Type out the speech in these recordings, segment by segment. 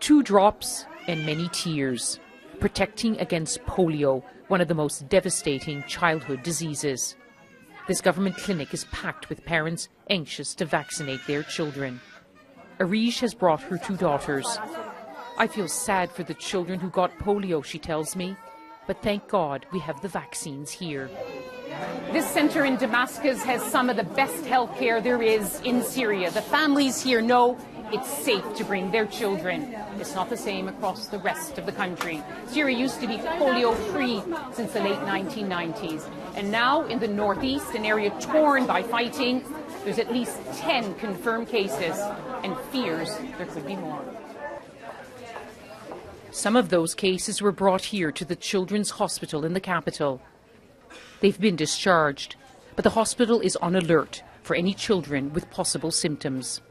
2 drops and many tears, protecting against polio, one of the most devastating childhood diseases. This government clinic is packed with parents anxious to vaccinate their children. Arish has brought her 2 daughters. I feel sad for the children who got polio, she tells me, but thank God we have the vaccines here. This center in Damascus has some of the best health care there is in Syria. The families here know it's safe to bring their children. It's not the same across the rest of the country. Syria used to be polio-free since the late 1990s. And now in the northeast, an area torn by fighting, there's at least 10 confirmed cases and fears there could be more. Some of those cases were brought here to the Children's Hospital in the capital. They've been discharged, but the hospital is on alert for any children with possible symptoms.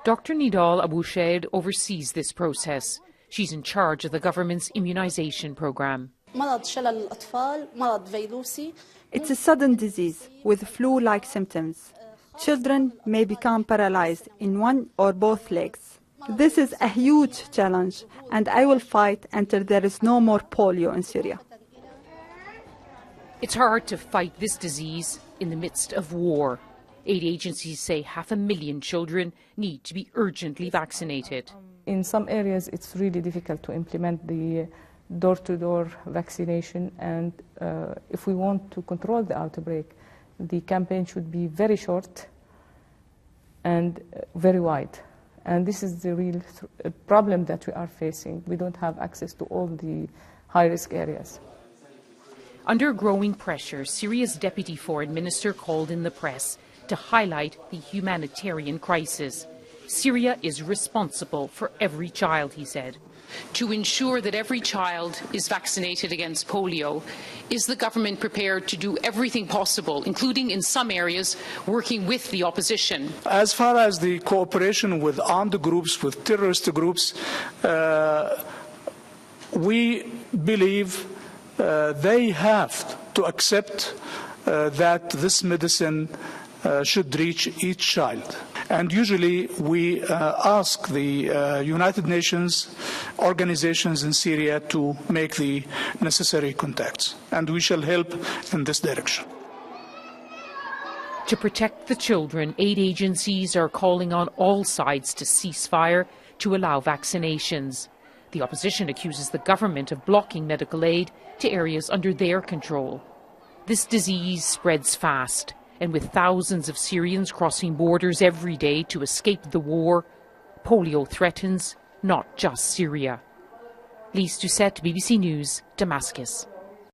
Dr. Nidal Aboushad oversees this process. She's in charge of the government's immunization program. It's a sudden disease with flu-like symptoms. Children may become paralyzed in one or both legs. This is a huge challenge, and I will fight until there is no more polio in Syria. It's hard to fight this disease in the midst of war. Aid agencies say 500,000 children need to be urgently vaccinated. In some areas, it's really difficult to implement the door-to-door vaccination, and if we want to control the outbreak, the campaign should be very short and very wide. And this is the real problem that we are facing. We don't have access to all the high-risk areas. Under growing pressure, Syria's Deputy Foreign Minister called in the press to highlight the humanitarian crisis. Syria is responsible for every child, he said. To ensure that every child is vaccinated against polio, is the government prepared to do everything possible, including in some areas working with the opposition? As far as the cooperation with armed groups, with terrorist groups, we believe they have to accept that this medicine should reach each child. And usually we ask the United Nations organizations in Syria to make the necessary contacts, and we shall help in this direction. To protect the children, aid agencies are calling on all sides to cease fire to allow vaccinations. The opposition accuses the government of blocking medical aid to areas under their control. This disease spreads fast, and with thousands of Syrians crossing borders every day to escape the war, polio threatens not just Syria. Lyse Doucet, BBC News, Damascus.